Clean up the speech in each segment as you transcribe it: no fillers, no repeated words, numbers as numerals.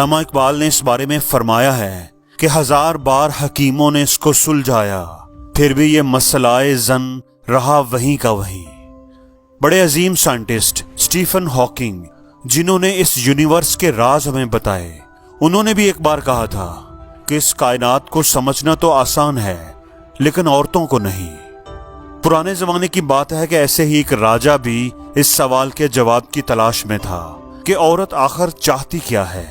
علامہ اقبال نے اس بارے میں فرمایا ہے کہ 1000 بار حکیموں نے اس کو سلجھایا، پھر بھی یہ مسئلہ زن رہا وہیں کا وہیں۔ بڑے عظیم سائنٹسٹ اسٹیفن ہاکنگ، جنہوں نے اس یونیورس کے راز ہمیں بتائے، انہوں نے بھی ایک بار کہا تھا کہ اس کائنات کو سمجھنا تو آسان ہے لیکن عورتوں کو نہیں۔ پرانے زمانے کی بات ہے کہ ایسے ہی ایک راجا بھی اس سوال کے جواب کی تلاش میں تھا کہ عورت آخر چاہتی کیا ہے،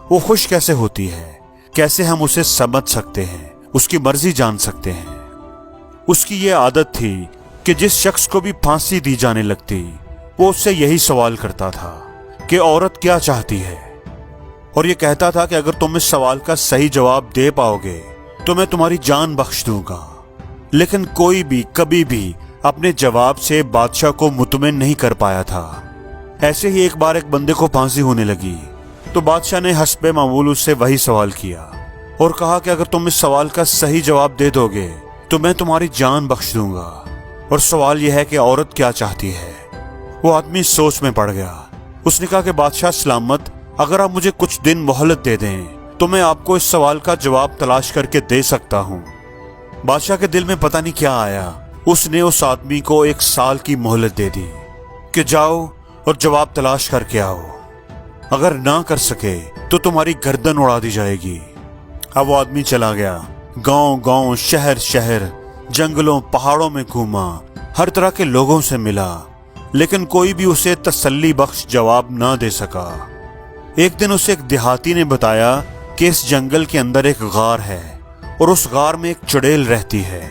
وہ خوش کیسے ہوتی ہے، کیسے ہم اسے سمجھ سکتے ہیں، اس کی مرضی جان سکتے ہیں۔ اس کی یہ عادت تھی کہ جس شخص کو بھی پھانسی دی جانے لگتی وہ اس سے یہی سوال کرتا تھا کہ عورت کیا چاہتی ہے، اور یہ کہتا تھا کہ اگر تم اس سوال کا صحیح جواب دے پاؤ گے تو میں تمہاری جان بخش دوں گا۔ لیکن کوئی بھی کبھی بھی اپنے جواب سے بادشاہ کو مطمئن نہیں کر پایا تھا۔ ایسے ہی ایک بار ایک بندے کو پھانسی ہونے لگی تو بادشاہ نے حسب معمول اس سے وہی سوال کیا اور کہا کہ اگر تم اس سوال کا صحیح جواب دے دو گے تو میں تمہاری جان بخش دوں گا، اور سوال یہ ہے کہ عورت کیا چاہتی ہے۔ وہ آدمی سوچ میں پڑ گیا۔ اس نے کہا کہ بادشاہ سلامت، اگر آپ مجھے کچھ دن مہلت دے دیں تو میں آپ کو اس سوال کا جواب تلاش کر کے دے سکتا ہوں۔ بادشاہ کے دل میں پتہ نہیں کیا آیا، اس نے اس آدمی کو 1 سال کی مہلت دے دی کہ جاؤ اور جواب تلاش کر کے آؤ، اگر نہ کر سکے تو تمہاری گردن اڑا دی جائے گی۔ اب وہ آدمی چلا گیا، گاؤں گاؤں، شہر شہر، جنگلوں پہاڑوں میں گھوما، ہر طرح کے لوگوں سے ملا، لیکن کوئی بھی اسے تسلی بخش جواب نہ دے سکا۔ ایک دن اسے ایک دیہاتی نے بتایا کہ اس جنگل کے اندر ایک غار ہے اور اس غار میں ایک چڑیل رہتی ہے،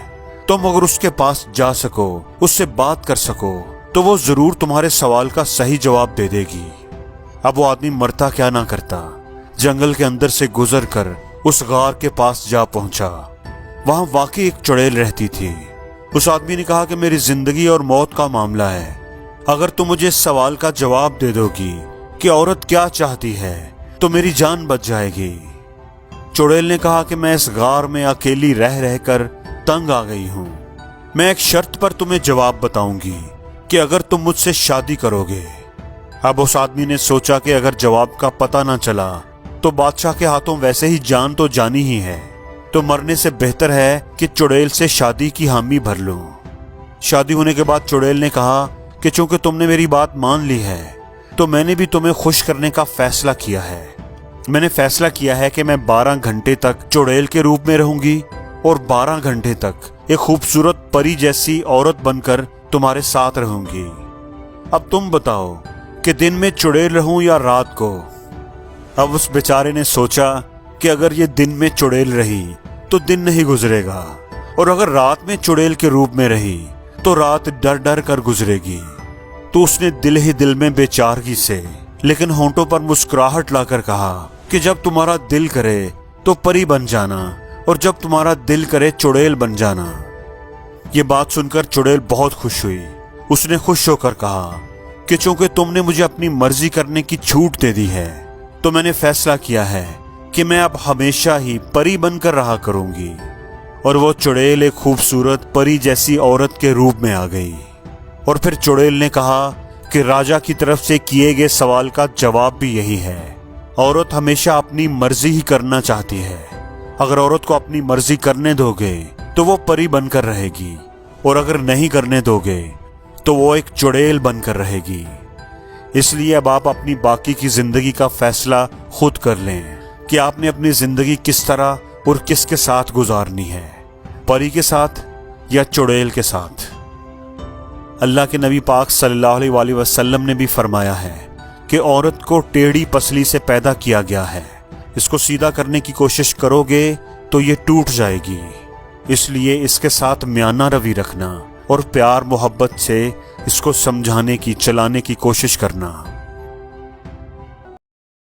تم اگر اس کے پاس جا سکو، اس سے بات کر سکو تو وہ ضرور تمہارے سوال کا صحیح جواب دے دے گی۔ اب وہ آدمی مرتا کیا نہ کرتا، جنگل کے اندر سے گزر کر اس غار کے پاس جا پہنچا۔ وہاں واقعی ایک چڑیل رہتی تھی۔ اس آدمی نے کہا کہ میری زندگی اور موت کا معاملہ ہے، اگر تم مجھے اس سوال کا جواب دے دو گی کہ عورت کیا چاہتی ہے تو میری جان بچ جائے گی۔ چڑیل نے کہا کہ میں اس غار میں اکیلی رہ رہ کر تنگ آ گئی ہوں، میں ایک شرط پر تمہیں جواب بتاؤں گی کہ اگر تم مجھ سے شادی کرو گے۔ اب اس آدمی نے سوچا کہ اگر جواب کا پتہ نہ چلا تو بادشاہ کے ہاتھوں ویسے ہی جان تو جانی ہی ہے، تو مرنے سے بہتر ہے کہ چڑیل سے شادی کی حامی بھر لوں۔ شادی ہونے کے بعد چڑیل نے کہا کہ چونکہ تم نے میری بات مان لی ہے تو میں نے بھی تمہیں خوش کرنے کا فیصلہ کیا ہے۔ میں نے فیصلہ کیا ہے کہ میں 12 گھنٹے تک چڑیل کے روپ میں رہوں گی اور 12 گھنٹے تک ایک خوبصورت پری جیسی عورت بن کر تمہارے ساتھ رہوں گی۔ اب تم بتاؤ کہ دن میں چڑیل رہوں یا رات کو۔ اب اس بیچارے نے سوچا کہ اگر یہ دن میں چڑیل رہی تو دن نہیں گزرے گا، اور اگر رات میں چڑیل کے روپ میں رہی تو رات ڈر ڈر کر گزرے گی۔ تو اس نے دل ہی دل میں بے چارگی سے لیکن ہونٹوں پر مسکراہٹ لا کر کہا کہ جب تمہارا دل کرے تو پری بن جانا، اور جب تمہارا دل کرے چڑیل بن جانا۔ یہ بات سن کر چڑیل بہت خوش ہوئی۔ اس نے خوش ہو کر کہا کہ چونکہ تم نے مجھے اپنی مرضی کرنے کی چھوٹ دے دی ہے تو میں نے فیصلہ کیا ہے کہ میں اب ہمیشہ ہی پری بن کر رہا کروں گی۔ اور وہ چڑیل ایک خوبصورت پری جیسی عورت کے روپ میں آ گئی۔ اور پھر چڑیل نے کہا کہ راجا کی طرف سے کیے گئے سوال کا جواب بھی یہی ہے، عورت ہمیشہ اپنی مرضی ہی کرنا چاہتی ہے۔ اگر عورت کو اپنی مرضی کرنے دو گے تو وہ پری بن کر رہے گی، اور اگر نہیں کرنے دو گے تو وہ ایک چڑیل بن کر رہے گی۔ اس لیے اب آپ اپنی باقی کی زندگی کا فیصلہ خود کر لیں کہ آپ نے اپنی زندگی کس طرح اور کس کے ساتھ گزارنی ہے، پری کے ساتھ یا چڑیل کے ساتھ۔ اللہ کے نبی پاک صلی اللہ علیہ وآلہ وسلم نے بھی فرمایا ہے کہ عورت کو ٹیڑھی پسلی سے پیدا کیا گیا ہے، اس کو سیدھا کرنے کی کوشش کرو گے تو یہ ٹوٹ جائے گی، اس لیے اس کے ساتھ میانہ روی رکھنا اور پیار محبت سے اس کو سمجھانے کی، چلانے کی کوشش کرنا۔